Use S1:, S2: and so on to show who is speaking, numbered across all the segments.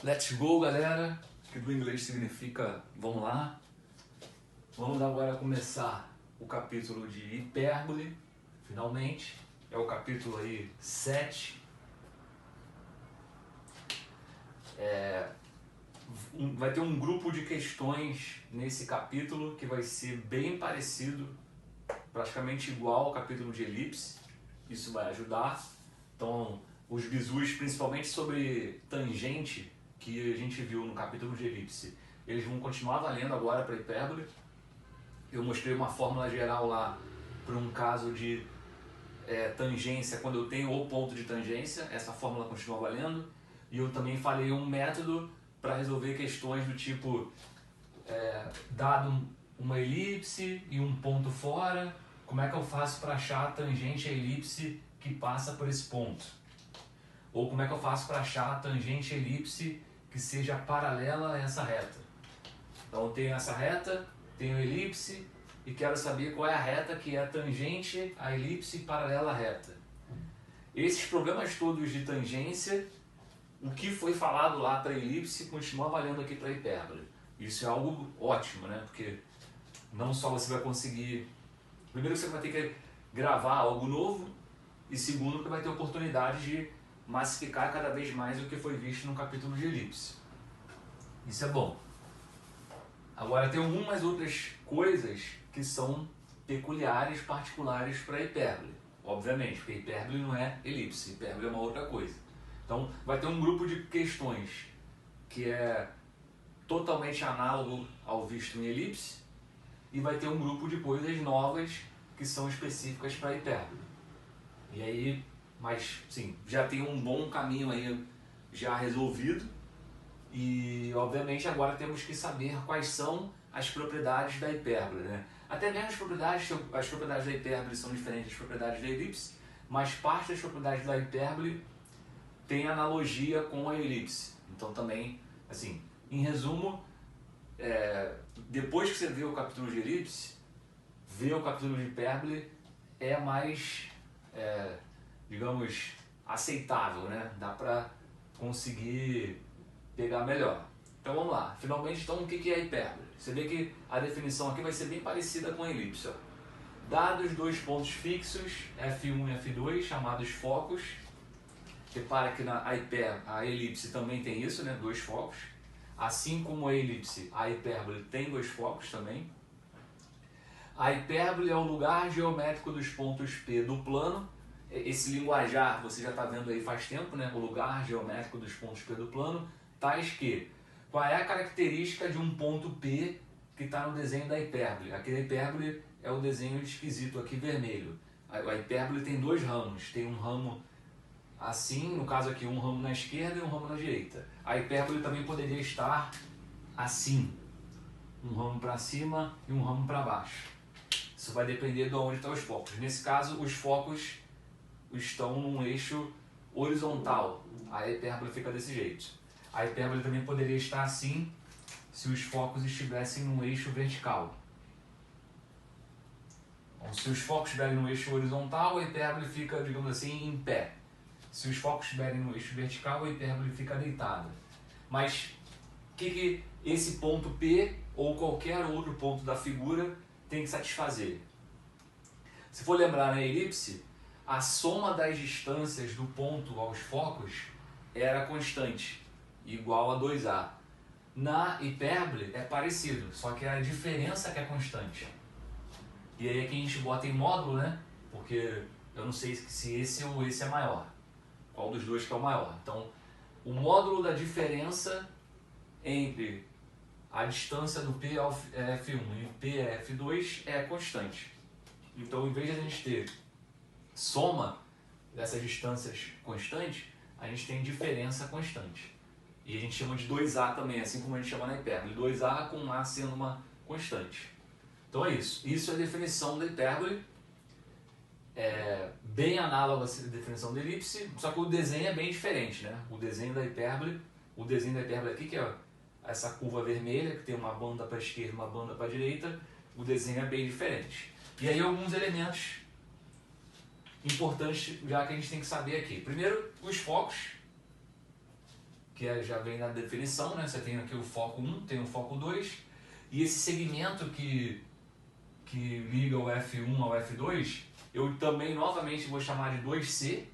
S1: Let's go, galera, que do inglês significa vamos lá. Vamos agora começar o capítulo de hipérbole, finalmente. É o capítulo aí 7. Vai ter um grupo de questões nesse capítulo que vai ser bem parecido, praticamente igual ao capítulo de elipse. Isso vai ajudar. Então, os bizus, principalmente sobre tangente, que a gente viu no capítulo de elipse, eles vão continuar valendo agora para hipérbole. Eu mostrei uma fórmula geral lá para um caso de tangência, quando eu tenho o ponto de tangência, essa fórmula continua valendo. E eu também falei um método para resolver questões do tipo, dado uma elipse e um ponto fora, como é que eu faço para achar a tangente à elipse que passa por esse ponto? Ou como é que eu faço para achar a tangente à elipse que seja paralela a essa reta? Então eu tenho essa reta, tenho a elipse e quero saber qual é a reta que é tangente à elipse paralela à reta. Esses problemas todos de tangência, o que foi falado lá para a elipse continua valendo aqui para a hipérbole. Isso é algo ótimo, né? Porque não só você vai conseguir... Primeiro você vai ter que gravar algo novo e segundo que vai ter oportunidade de massificar cada vez mais o que foi visto no capítulo de elipse. Isso é bom. Agora tem algumas outras coisas que são peculiares, particulares para a hipérbole. Obviamente, porque hipérbole não é elipse, hipérbole é uma outra coisa. Então vai ter um grupo de questões que é totalmente análogo ao visto em elipse e vai ter um grupo de coisas novas que são específicas para a hipérbole. E aí, mas sim, já tem um bom caminho aí já resolvido e obviamente agora temos que saber quais são as propriedades da hipérbole, né? Até mesmo as propriedades da hipérbole são diferentes das propriedades da elipse, mas parte das propriedades da hipérbole tem analogia com a elipse. Então também, assim, em resumo, depois que você vê o capítulo de elipse, ver o capítulo de hipérbole é mais, digamos, aceitável, né? Dá pra conseguir pegar melhor. Então vamos lá, finalmente, então o que é hipérbole? Você vê que a definição aqui vai ser bem parecida com a elipse. Ó. Dados dois pontos fixos, F1 e F2, chamados focos. Repara que a elipse também tem isso, né? Dois focos. Assim como a elipse, a hipérbole tem dois focos também. A hipérbole é o lugar geométrico dos pontos P do plano. Esse linguajar você já está vendo aí faz tempo, né? O lugar geométrico dos pontos P do plano, tais que qual é a característica de um ponto P que está no desenho da hipérbole? Aqui a hipérbole é o desenho esquisito aqui vermelho. A hipérbole tem dois ramos, tem um ramo assim, no caso aqui um ramo na esquerda e um ramo na direita. A hipérbole também poderia estar assim, um ramo para cima e um ramo para baixo. Isso vai depender de onde estão os focos. Nesse caso, os focos estão num eixo horizontal. A hipérbole fica desse jeito. A hipérbole também poderia estar assim se os focos estivessem num eixo vertical. Então, se os focos estiverem no eixo horizontal, a hipérbole fica, digamos assim, em pé. Se os focos estiverem no eixo vertical, a hipérbole fica deitada. Mas o que esse ponto P ou qualquer outro ponto da figura tem que satisfazer? Se for lembrar na elipse, a soma das distâncias do ponto aos focos era constante, igual a 2A. Na hipérbole é parecido, só que é a diferença que é constante. E aí aqui a gente bota em módulo, né? Porque eu não sei se esse ou esse é maior. Qual dos dois que é o maior? Então, o módulo da diferença entre a distância do P é F1 e o P é F2 é constante. Então, em vez de a gente ter soma dessas distâncias constantes, a gente tem diferença constante. E a gente chama de 2A também, assim como a gente chama na hipérbole. 2A com A sendo uma constante. Então é isso. Isso é a definição da hipérbole. Bem análoga à definição da elipse, só que o desenho é bem diferente, né? O desenho da hipérbole aqui, que é essa curva vermelha, que tem uma banda para a esquerda e uma banda para a direita, o desenho é bem diferente. E aí alguns elementos importantes já que a gente tem que saber aqui. Primeiro, os focos, que já vem na definição, né? Você tem aqui o foco 1, tem o foco 2, e esse segmento que liga o F1 ao F2, eu também novamente vou chamar de 2C.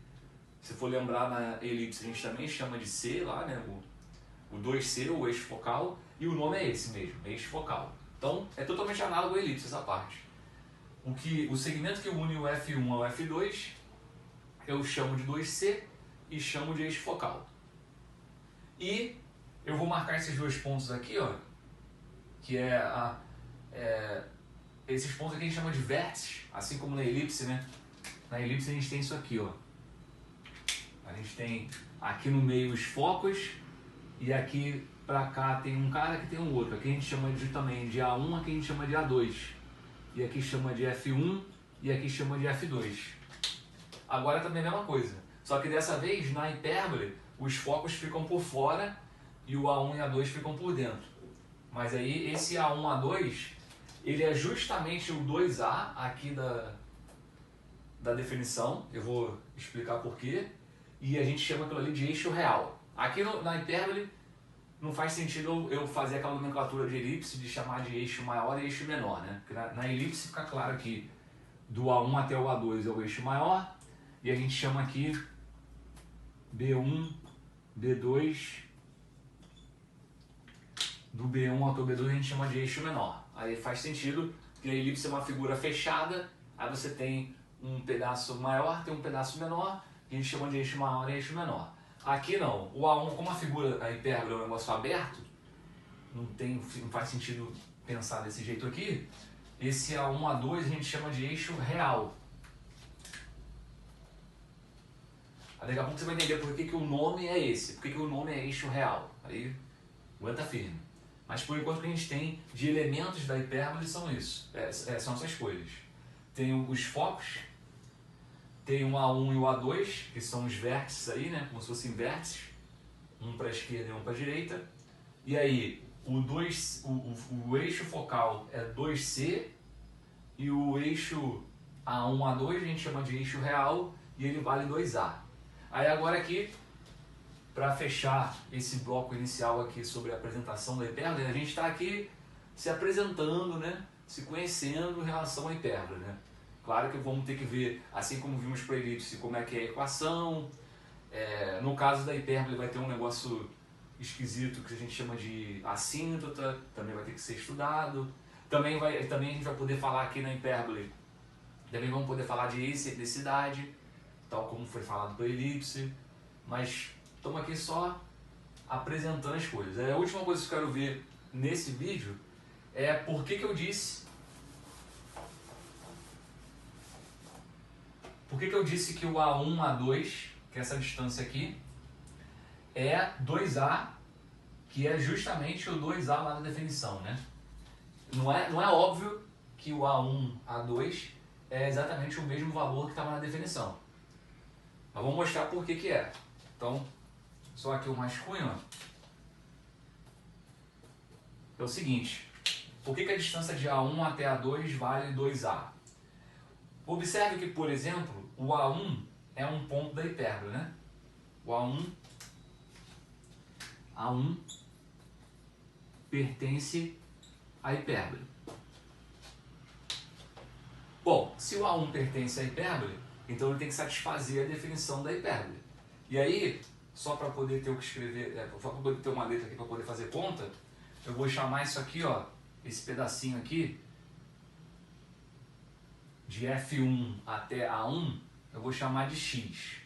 S1: Se for lembrar, na elipse a gente também chama de C lá, né? O 2C, o eixo focal, e o nome é esse mesmo, eixo focal. Então é totalmente análogo à elipse essa parte. O segmento que une o F1 ao F2 eu chamo de 2C e chamo de eixo focal. E eu vou marcar esses dois pontos aqui, ó, que esses pontos aqui a gente chama de vértices, assim como na elipse, né? Na elipse a gente tem isso aqui, ó. A gente tem aqui no meio os focos e aqui pra cá tem um cara que tem um outro. Aqui a gente chama também de A1, aqui a gente chama de A2. E aqui chama de F1 e aqui chama de F2. Agora também é a mesma coisa. Só que dessa vez, na hipérbole, os focos ficam por fora e o A1 e A2 ficam por dentro. Mas aí esse A1, A2, ele é justamente o 2A aqui da definição. Eu vou explicar por quê. E a gente chama aquilo ali de eixo real. Aqui na hipérbole não faz sentido eu fazer aquela nomenclatura de elipse de chamar de eixo maior e eixo menor, né? Porque na elipse fica claro que do A1 até o A2 é o eixo maior e a gente chama aqui B1, B2, do B1 até o B2 a gente chama de eixo menor. Aí faz sentido que a elipse é uma figura fechada, aí você tem um pedaço maior, tem um pedaço menor, a gente chama de eixo maior e eixo menor. Aqui não, o A1, como a figura, a hipérbole é um negócio aberto, não faz sentido pensar desse jeito aqui, esse A1, A2 a gente chama de eixo real. Aí daqui a pouco você vai entender por que o nome é esse, por que o nome é eixo real. Aí aguenta firme. Mas por enquanto o que a gente tem de elementos da hipérbole são isso, são essas coisas. Tem os focos, tem o A1 e o A2, que são os vértices aí, né? Como se fossem vértices, um para a esquerda e um para a direita. E aí, o eixo focal é 2C e o eixo A1, A2 a gente chama de eixo real e ele vale 2A. Aí agora aqui, para fechar esse bloco inicial aqui sobre a apresentação da hipérbole, a gente está aqui se apresentando, né? Se conhecendo em relação à hipérbole, né? Claro que vamos ter que ver, assim como vimos para a elipse, como é que é a equação. No caso da hipérbole vai ter um negócio esquisito que a gente chama de assíntota, também vai ter que ser estudado. Também a gente vai poder falar aqui na hipérbole, também vamos poder falar de excentricidade, tal como foi falado para a elipse. Mas estamos aqui só apresentando as coisas. A última coisa que eu quero ver nesse vídeo é por que eu disse... Por que eu disse que o A1, A2, que é essa distância aqui, é 2A, que é justamente o 2A lá da definição, né? Não é óbvio que o A1, A2 é exatamente o mesmo valor que estava na definição. Mas vamos mostrar por que é. Então, só aqui o rascunho, ó. É o seguinte, por que a distância de A1 até A2 vale 2A? Observe que, por exemplo, o A1 é um ponto da hipérbole, né? O A1 pertence à hipérbole. Bom, se o A1 pertence à hipérbole, então ele tem que satisfazer a definição da hipérbole. E aí, só para poder ter o que escrever, para poder ter uma letra aqui para poder fazer conta, eu vou chamar isso aqui, ó, esse pedacinho aqui, de F1 até A1, eu vou chamar de X.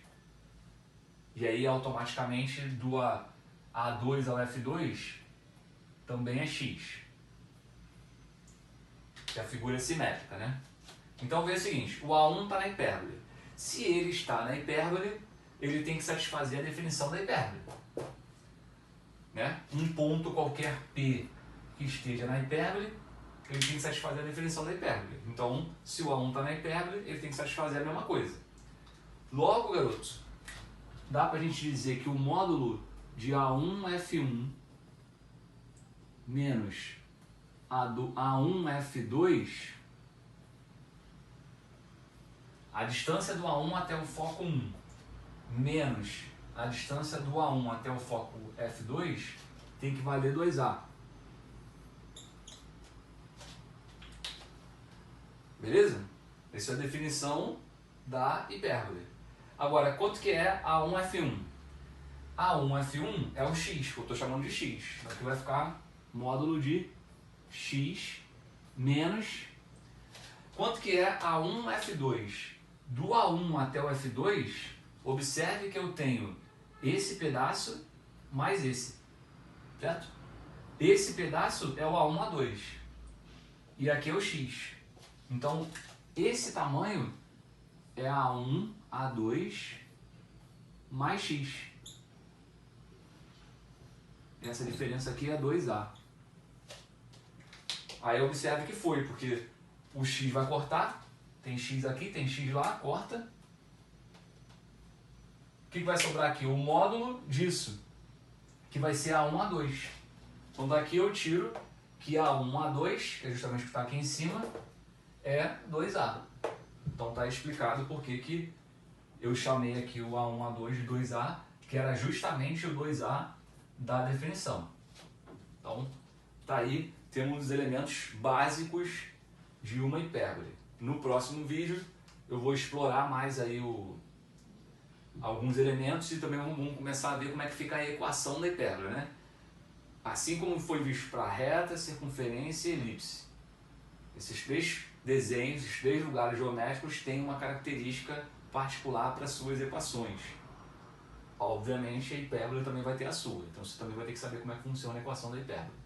S1: E aí, automaticamente, do A2 ao F2, também é X. Que a figura é simétrica, né? Então, veja o seguinte, o A1 está na hipérbole. Se ele está na hipérbole, ele tem que satisfazer a definição da hipérbole. Né? Um ponto qualquer P que esteja na hipérbole, ele tem que satisfazer a definição da hipérbole. Então, se o A1 está na hipérbole, ele tem que satisfazer a mesma coisa. Logo, garotos, dá para a gente dizer que o módulo de A1F1 menos A1F2, a distância do A1 até o foco 1, menos a distância do A1 até o foco F2 tem que valer 2A. Beleza? Essa é a definição da hipérbole. Agora, quanto que é A1F1? A1F1 é o x, que eu estou chamando de x. Aqui vai ficar módulo de x menos... Quanto que é A1F2? Do A1 até o F2, observe que eu tenho esse pedaço mais esse, certo? Esse pedaço é o A1A2 e aqui é o x. Então, esse tamanho é A1, A2 mais x. Essa diferença aqui é 2A. Aí observe que foi, porque o x vai cortar. Tem x aqui, tem x lá, corta. O que vai sobrar aqui? O módulo disso, que vai ser A1, A2. Então daqui eu tiro que A1, A2, que é justamente o que está aqui em cima, é 2A. Então está explicado por que eu chamei aqui o A1, A2 de 2A, que era justamente o 2A da definição. Então, tá aí, temos os elementos básicos de uma hipérbole. No próximo vídeo eu vou explorar mais aí alguns elementos e também vamos começar a ver como é que fica a equação da hipérbole, né? Assim como foi visto para reta, circunferência e elipse. Esses três desenhos, esses três lugares geométricos têm uma característica particular para suas equações. Obviamente a hipérbole também vai ter a sua, então você também vai ter que saber como é que funciona a equação da hipérbole.